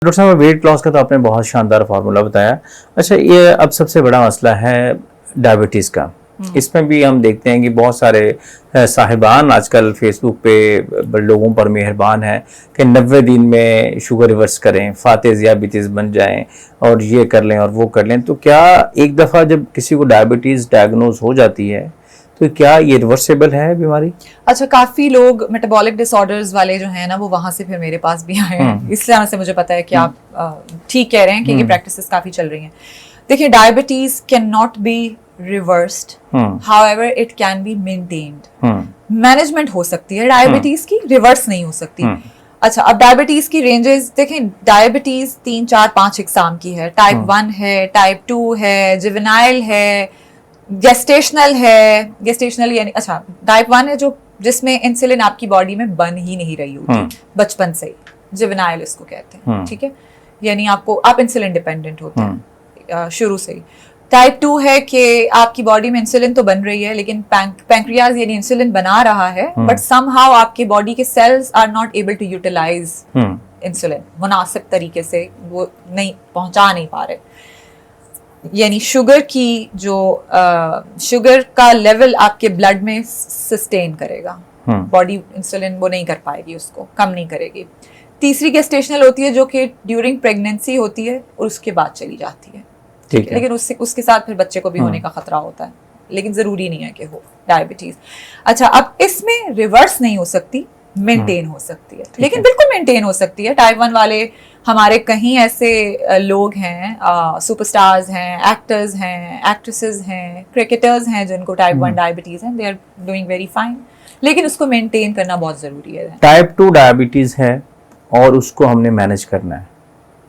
Doctor साहब weight loss का तो आपने बहुत शानदार फार्मूला बताया। अच्छा, ये अब सबसे बड़ा मसला है डायबिटीज़ का। इसमें भी हम देखते हैं कि बहुत सारे साहिबान आजकल फेसबुक पे लोगों पर मेहरबान हैं कि 90 दिन में शुगर रिवर्स करें, फाते ज़ियाबितीज़ बन जाएं और ये कर लें और वो कर लें। तो क्या एक दफ़ा जब किसी को डायबिटीज़ डायग्नोज हो जाती है तो क्या ये रिवर्सेबल है बीमारी? अच्छा, काफी लोग मेटाबॉलिक डिसऑर्डर्स वाले जो हैं ना, वो वहां से फिर मेरे पास भी आए हैं। इस तरह से मुझे पता है कि आप ठीक कह रहे हैं कि ये प्रैक्टिसेस काफी चल रही हैं। देखिए, diabetes can not be reversed, however it can be maintained. Management हो सकती है डायबिटीज की, रिवर्स नहीं हो सकती। अच्छा, अब डायबिटीज की रेंजेस देखें। डायबिटीज 3, 4, 5 एग्जाम की है। टाइप 1 है, टाइप 2 है, जुवेनाइल है, गेस्टेशनल है। गेस्टेशनल यानी अच्छा, टाइप 1 है जो जिसमें इंसुलिन आपकी बॉडी में बन ही नहीं रही होती बचपन से ही। जुवेनाइल इसको कहते हैं, ठीक है, यानी आप इंसुलिन डिपेंडेंट होते हैं शुरू से ही। टाइप 2 है कि आपकी बॉडी में इंसुलिन तो बन रही है लेकिन पैंक्रियाज यानी इंसुलिन बना रहा है, बट समहाउ आपकी बॉडी के cells are not able to utilise insulin मुनासिब तरीके से, वो नहीं पहुंचा नहीं पा रहे। यानी शुगर की जो शुगर का लेवल आपके ब्लड में सस्टेन करेगा, बॉडी इंसुलिन वो नहीं कर पाएगी, उसको कम नहीं करेगी। तीसरी गेस्टेशनल होती है जो कि ड्यूरिंग प्रेगनेंसी होती है और उसके बाद चली जाती है, ठीक है, लेकिन उसके साथ फिर बच्चे को भी होने का खतरा होता है, लेकिन जरूरी नहीं है कि हो डायबिटीज। अच्छा, अब इसमें रिवर्स नहीं हो सकती, मेंटेन हो सकती है, लेकिन बिल्कुल मेंटेन हो सकती है। टाइप 1 वाले हमारे कहीं ऐसे लोग हैं, सुपरस्टार्स हैं, एक्टर्स हैं, एक्ट्रेसेस हैं, क्रिकेटर्स हैं जिनको टाइप 1 डायबिटीज है, they are doing very fine, लेकिन उसको मेंटेन करना बहुत जरूरी है। टाइप 2 डायबिटीज है और उसको हमने मैनेज करना है,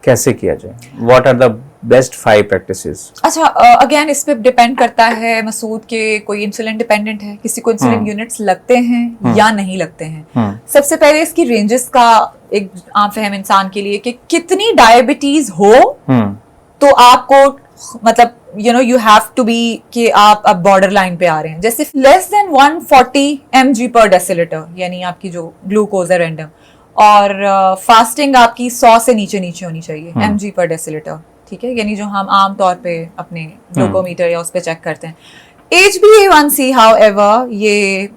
कैसे किया जाए? What are the best 5 practices? अच्छा, अगेन इस पे डिपेंड करता है मसूद के कोई इंसुलिन डिपेंडेंट है, किसी को इंसुलिन यूनिट्स लगते हैं या नहीं लगते हैं। सबसे पहले इसकी रेंजेस का एक आम फहम इंसान के लिए कि कितनी डायबिटीज हो तो आपको मतलब यू हैव टू बी कि आप अब बॉर्डर लाइन पे आ रहे हैं। जैसे लेस देन 140 mg पर डेसिलीटर, यानी आपकी जो ग्लूकोज है रैंडम, और फास्टिंग आपकी 100 से नीचे होनी चाहिए mg पर डेसिलीटर, ठीक है, यानी जो हम आम तौर पे अपने ग्लूकोमीटर या उस पे चेक करते हैं। HbA1c हाउएवर ये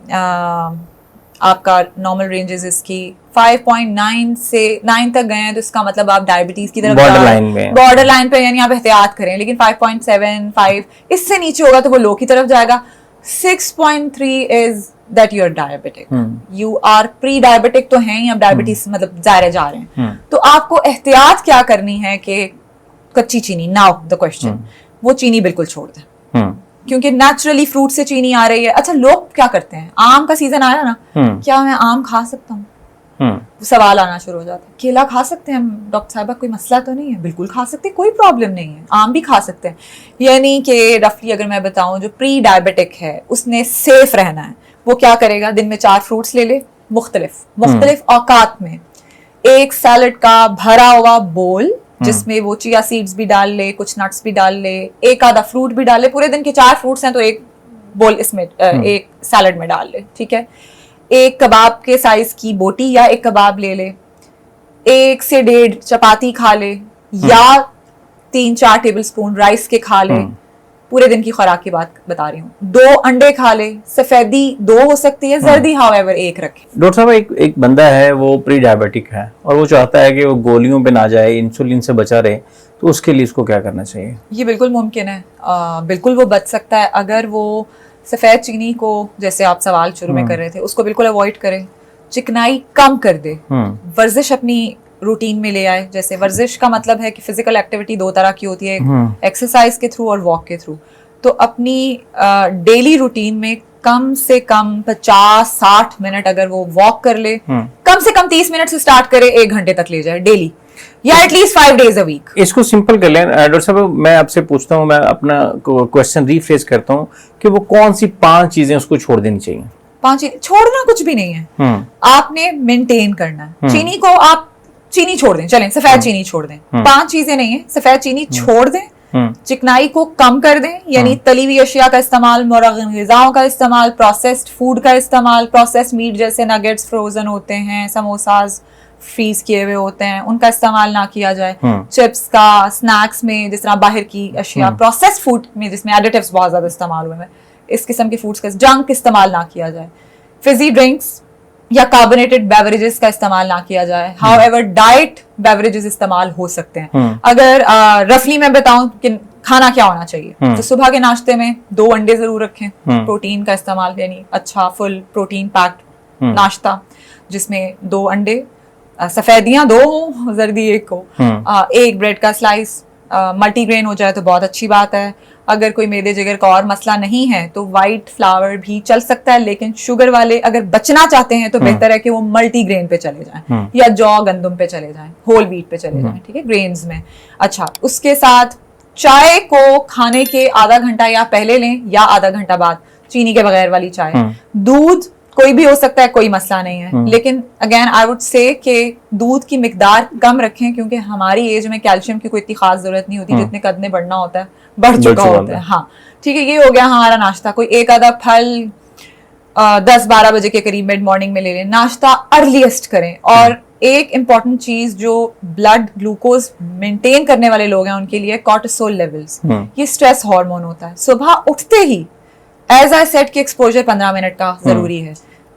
आपका नॉर्मल रेंजेस इसकी 5.9 से 9 तक गए हैं, तो इसका मतलब आप डायबिटीज की तरफ बॉर्डर लाइन पे, यानी आप एहतियात करें। लेकिन 5.7, 5 इससे नीचे होगा तो वो लो की तरफ जाएगा। 6.3 is that you are diabetic, you are prediabetic तो हैं ही, अब डायबिटीज मतलब दायरे जा रहे हैं। तो आपको एहतियात क्या करनी है कि कच्ची चीनी, नाउ द क्वेश्चन, वो चीनी बिल्कुल छोड़ दें, क्योंकि नेचुरली फ्रूट से चीनी आ रही है। अच्छा, लोग क्या करते हैं, आम का सीजन आया ना, क्या मैं आम खा सकता हूँ? सवाल आना शुरू हो जाता है। केला खा सकते हैं हम डॉक्टर साहबा, कोई मसला तो नहीं है? बिल्कुल खा सकते हैं, कोई प्रॉब्लम नहीं है, आम भी खा सकते हैं। यानी कि रफली अगर मैं बताऊं, जो प्री डायबिटिक है उसने सेफ रहना है, वो क्या करेगा, दिन में 4 फ्रूट्स ले ले, मुख्तलिफ औकात में, एक सैलड का भरा हुआ बोल जिसमें वो चिया सीड्स भी डाल ले, कुछ नट्स भी डाल ले, एक आधा फ्रूट भी डाल ले। पूरे दिन के 4 फ्रूट्स हैं तो एक बोल इसमें एक सैलड में डाल ले, ठीक है। एक कबाब के साइज की बोटी या एक कबाब ले ले, 1 से 1.5 चपाती खा ले, या 3-4 टेबलस्पून राइस के खा ले। पूरे दिन की खुराक की बात बता रही हूँ। 2 अंडे खा ले, सफेदी 2 हो सकती है, जर्दी हाउएवर 1 रखे। डॉक्टर साहब, एक बंदा है वो प्री डायबिटिक है और वो चाहता है कि वो गोलियों पे ना जाए, इंसुलिन से बचा रहे, तो उसके लिए इसको क्या करना चाहिए? ये बिल्कुल मुमकिन है, बिल्कुल वो बच सकता है अगर वो सफेद चीनी को, जैसे आप सवाल शुरू में कर रहे थे, उसको बिल्कुल अवॉइड करे, चिकनाई कम कर दे, वर्जिश अपनी रूटीन में ले आए। जैसे वर्जिश का मतलब है कि फिजिकल एक्टिविटी 2 तरह की होती है, एक्सरसाइज के थ्रू और वॉक के थ्रू। तो अपनी डेली रूटीन में कम से कम 50-60 मिनट अगर वो वॉक कर ले, कम से कम 30 मिनट से स्टार्ट करे, 1 घंटे तक ले जाए डेली, या एटलीस्ट 5 डेज अ वीक। इसको सिंपल कर लें। डॉक्टर साहब, मैं आपसे पूछता हूँ, मैं अपना क्वेश्चन रीफ्रेज करता हूँ कि वो कौन सी 5 चीजें उसको छोड़ देनी चाहिए? 5 चीजें छोड़ना कुछ भी नहीं है, आपने मेंटेन करना है। चीनी को आप चीनी छोड़ दें, चलें सफेद चीनी छोड़ दें, 5 चीजें नहीं है, सफेद चीनी छोड़ दें, चिकनाई को कम कर दें, यानी तली हुई अशिया का इस्तेमाल, मुरग़्ग़ब ग़िज़ाओं का इस्तेमाल, प्रोसेस्ड फूड का इस्तेमाल, प्रोसेस्ड मीट जैसे नगेट्स फ्रोजन होते हैं, समोसाज, फ्रीज किए हुए होते हैं उनका इस्तेमाल ना किया जाए। चिप्स का, स्नैक्स में जिस तरह बाहर की अशिया, प्रोसेस्ड फूड में जिसमें एडिटिव्स बहुत ज्यादा इस्तेमाल हुए हैं, इस किस्म के फूड्स का जंक इस्तेमाल ना किया जाए। फिजी ड्रिंक्स या कार्बोनेटेड बेवरेजेस का इस्तेमाल ना किया जाए। हाउएवर डाइट बेवरेजेस इस्तेमाल हो सकते हैं। अगर रफली मैं बताऊं कि खाना क्या होना चाहिए, तो सुबह के नाश्ते में 2 अंडे जरूर रखें, प्रोटीन का इस्तेमाल, यानी अच्छा फुल प्रोटीन पैक्ड नाश्ता जिसमें 2 अंडे, सफेदियां 2 हो, जर्दी 1 हो, एक ब्रेड का स्लाइस, मल्टीग्रेन हो जाए तो बहुत अच्छी बात है। अगर कोई मैदे जिगर का और मसला नहीं है तो वाइट फ्लावर भी चल सकता है, लेकिन शुगर वाले अगर बचना चाहते हैं तो बेहतर है कि वो मल्टीग्रेन पे चले जाएं या जौ गंदुम पे चले जाएं, होल व्हीट पे चले जाएं, ठीक है, ग्रेन्स में। अच्छा, उसके साथ चाय को खाने के आधा घंटा या पहले लें या आधा घंटा बाद, चीनी के बगैर वाली चाय। दूध कोई भी हो सकता है, कोई मसला नहीं है, लेकिन अगेन आई वुड से कि दूध की मिकदार कम रखें, क्योंकि हमारी एज में कैल्शियम की कोई इतनी खास जरूरत नहीं होती, जितने कद में बढ़ना होता है बढ़ चुका होता है। हाँ ठीक है, ये हो गया हमारा नाश्ता। कोई एक आधा फल 10-12 बजे के करीब मिड मॉर्निंग में ले लें। नाश्ता अर्लीस्ट करें। और एक इम्पॉर्टेंट चीज जो ब्लड ग्लूकोज मेंटेन करने वाले लोग हैं उनके लिए कॉर्टिसोल लेवल्स, ये स्ट्रेस हार्मोन होता है। सुबह उठते ही एज आई सेड कि एक्सपोजर 15 मिनट का जरूरी है।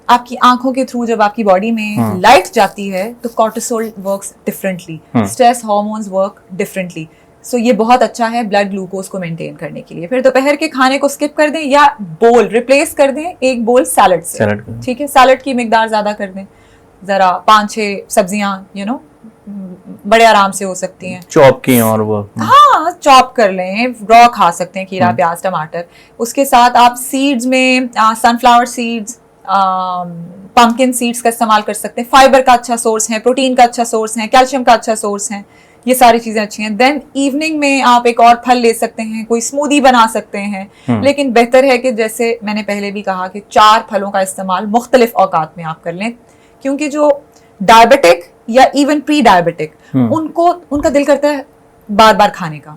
आपकी आंखों के थ्रू जब आपकी बॉडी में लाइट जाती है तो cortisol works differently, stress hormones work differently. So ये बहुत अच्छा है ब्लड ग्लूकोज को मेंटेन करने के लिए। फिर दोपहर के खाने को स्किप कर दें या बोल रिप्लेस कर दें एक बोल सैलड से, ठीक है, सैलड की मिकदार ज्यादा कर दें, जरा 5-6 सब्जियां बड़े आराम से हो सकती हैं, चॉप की, और वो हाँ चॉप कर लें, रॉ खा सकते हैं, खीरा प्याज टमाटर। उसके साथ आप सीड्स में सनफ्लावर सीड्स, पंपकिन सीड्स का इस्तेमाल कर सकते हैं। फाइबर का अच्छा सोर्स है, प्रोटीन का अच्छा सोर्स है, कैल्शियम का अच्छा सोर्स है, ये सारी चीजें अच्छी हैं। देन इवनिंग में आप एक और फल ले सकते हैं, कोई स्मूदी बना सकते हैं, लेकिन बेहतर है कि जैसे मैंने पहले भी कहा कि 4 फलों का इस्तेमाल मुख्तलिफ औकात में आप कर लें, क्योंकि जो डायबिटिक या इवन प्री डायबिटिक उनको उनका दिल करता है बार बार खाने का,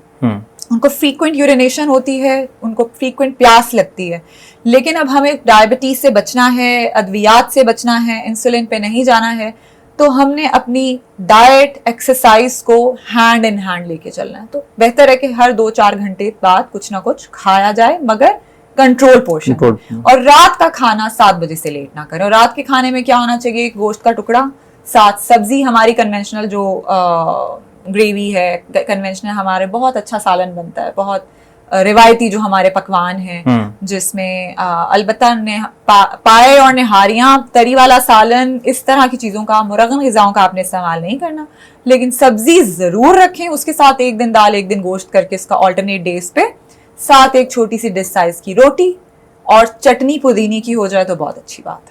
उनको फ्रीक्वेंट यूरिनेशन होती है, उनको फ्रीक्वेंट प्यास लगती है। लेकिन अब हमें डायबिटीज से बचना है, अद्वियात से बचना है, इंसुलिन पे नहीं जाना है, तो हमने अपनी डाइट एक्सरसाइज को हैंड इन हैंड लेके चलना है। तो बेहतर है कि हर 2-4 घंटे बाद कुछ ना कुछ खाया जाए, मगर कंट्रोल पोर्शन। और रात का खाना 7 बजे से लेट ना करें। और रात के खाने में क्या होना चाहिए? गोश्त का टुकड़ा, साथ सब्जी, हमारी कन्वेंशनल जो ग्रेवी है, कन्वेंशनल हमारे बहुत अच्छा सालन बनता है, बहुत रिवायती जो हमारे पकवान हैं, जिसमें अलबत्ता पाए और निहारियां, तरी वाला सालन, इस तरह की चीजों का, मुरगन ग़िज़ाओं का आपने इस्तेमाल नहीं करना, लेकिन सब्जी जरूर रखें। उसके साथ एक दिन दाल एक दिन गोश्त करके इसका ऑल्टरनेट डेज पे, साथ एक छोटी सी डिश साइज की रोटी और चटनी पुदीने की हो जाए तो बहुत अच्छी बात है।